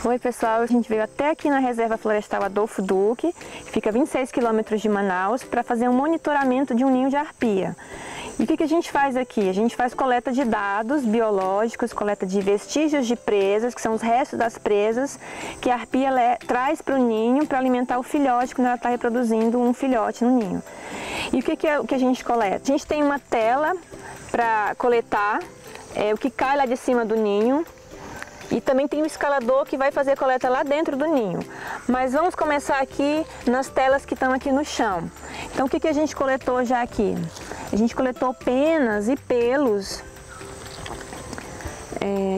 Oi pessoal, a gente veio até aqui na Reserva Florestal Adolfo Duque, que fica a 26 quilômetros de Manaus, para fazer um monitoramento de um ninho de arpia. E o que a gente faz aqui? A gente faz coleta de dados biológicos, coleta de vestígios de presas, que são os restos das presas, que a arpia traz para o ninho para alimentar o filhote quando ela está reproduzindo um filhote no ninho. E o que é o que a gente coleta? A gente tem uma tela para coletar o que cai lá de cima do ninho. E também tem um escalador que vai fazer a coleta lá dentro do ninho. Mas vamos começar aqui nas telas que estão aqui no chão. Então o que a gente coletou já aqui? A gente coletou penas e pelos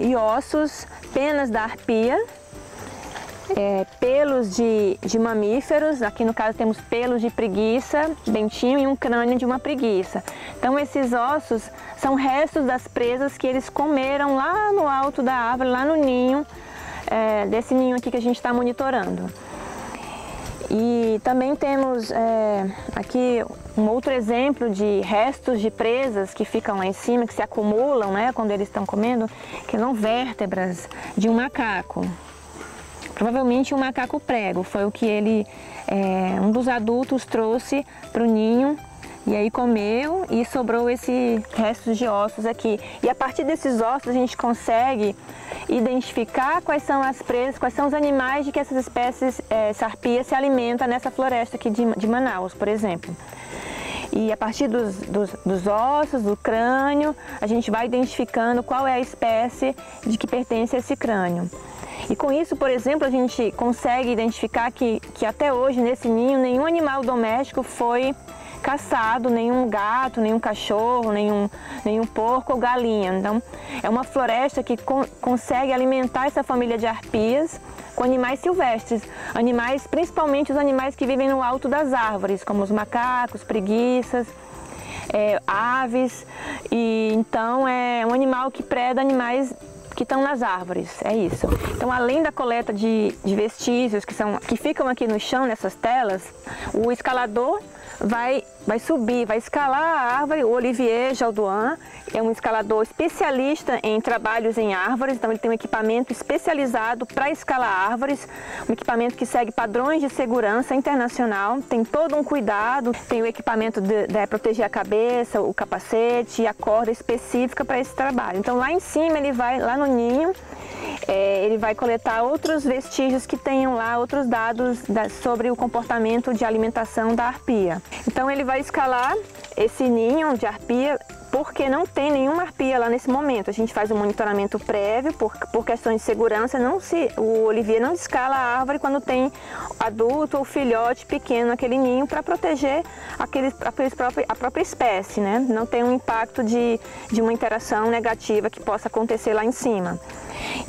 e ossos, penas da arpia, pelos de mamíferos, aqui no caso temos pelos de preguiça, dentinho e um crânio de uma preguiça. Então esses ossos são restos das presas que eles comeram lá no alto da árvore, lá no ninho, desse ninho aqui que a gente está monitorando. E também temos aqui um outro exemplo de restos de presas que ficam lá em cima, que se acumulam, né, quando eles estão comendo, que são vértebras de um macaco. Provavelmente um macaco prego, foi o que um dos adultos trouxe para o ninho e aí comeu e sobrou esse restos de ossos aqui. E a partir desses ossos a gente consegue identificar quais são as presas, quais são os animais de que essas espécies, essa arpia se alimenta nessa floresta aqui de Manaus, por exemplo. E a partir dos ossos, do crânio, a gente vai identificando qual é a espécie de que pertence a esse crânio. E com isso, por exemplo, a gente consegue identificar que até hoje nesse ninho nenhum animal doméstico foi caçado, nenhum gato, nenhum cachorro, nenhum porco ou galinha. Então é uma floresta que consegue alimentar essa família de arpias com animais silvestres, animais, principalmente os animais que vivem no alto das árvores, como os macacos, preguiças, aves, e então é um animal que preda animais que estão nas árvores, é isso. Então, além da coleta de vestígios que ficam aqui no chão, nessas telas, o escalador vai subir, vai escalar a árvore. O Olivier Jalduan é um escalador especialista em trabalhos em árvores, então ele tem um equipamento especializado para escalar árvores, um equipamento que segue padrões de segurança internacional, tem todo um cuidado, tem o equipamento de proteger a cabeça, o capacete e a corda específica para esse trabalho. Então lá em cima ele vai, lá no ninho, ele vai coletar outros vestígios que tenham lá, outros dados sobre o comportamento de alimentação da arpia. Então ele vai escalar esse ninho de arpia porque não tem nenhuma arpia lá nesse momento. A gente faz um monitoramento prévio por questões de segurança. O Olivier não escala a árvore quando tem adulto ou filhote pequeno naquele ninho para proteger a própria espécie, né? Não tem um impacto de uma interação negativa que possa acontecer lá em cima.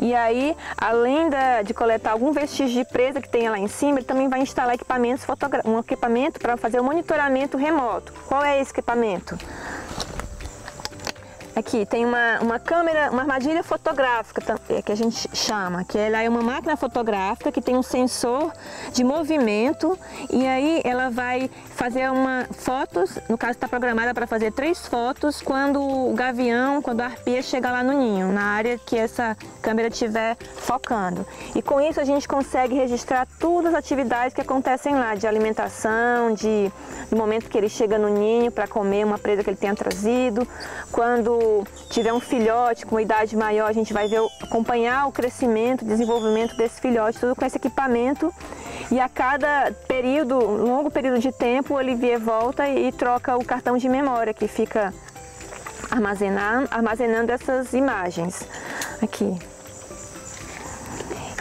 E aí, além de coletar algum vestígio de presa que tenha lá em cima, ele também vai instalar um equipamento para fazer o monitoramento remoto. Qual é esse equipamento? Aqui tem uma câmera, uma armadilha fotográfica que a gente chama, que ela é uma máquina fotográfica que tem um sensor de movimento e aí ela vai fazer fotos, no caso está programada para fazer 3 fotos quando a arpia chega lá no ninho, na área que essa câmera estiver focando. E com isso a gente consegue registrar todas as atividades que acontecem lá, de alimentação, do momento que ele chega no ninho para comer uma presa que ele tenha trazido, quando tiver um filhote com idade maior, a gente vai acompanhar o crescimento, o desenvolvimento desse filhote, tudo com esse equipamento. E a cada longo período de tempo, o Olivier volta e troca o cartão de memória que fica armazenando essas imagens aqui.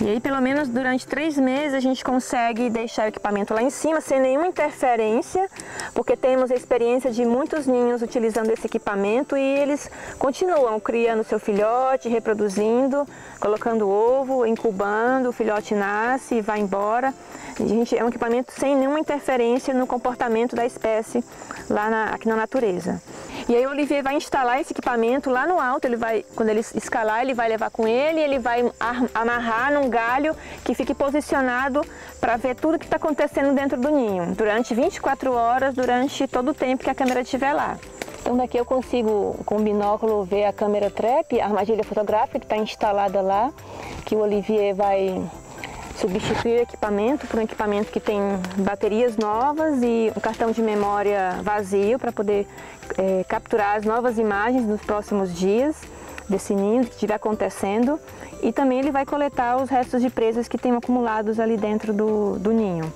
E aí, pelo menos durante 3 meses, a gente consegue deixar o equipamento lá em cima sem nenhuma interferência, porque temos a experiência de muitos ninhos utilizando esse equipamento e eles continuam criando seu filhote, reproduzindo, colocando ovo, incubando, o filhote nasce e vai embora. É um equipamento sem nenhuma interferência no comportamento da espécie aqui na natureza. E aí o Olivier vai instalar esse equipamento lá no alto, quando ele escalar, ele vai levar com ele, ele vai amarrar num galho que fique posicionado para ver tudo que está acontecendo dentro do ninho, durante 24 horas, durante todo o tempo que a câmera estiver lá. Então daqui eu consigo, com o binóculo, ver a câmera trap, a armadilha fotográfica que está instalada lá, que o Olivier vai substituir o equipamento por um equipamento que tem baterias novas e um cartão de memória vazio para poder capturar as novas imagens nos próximos dias desse ninho que estiver acontecendo, e também ele vai coletar os restos de presas que tenham acumulados ali dentro do ninho.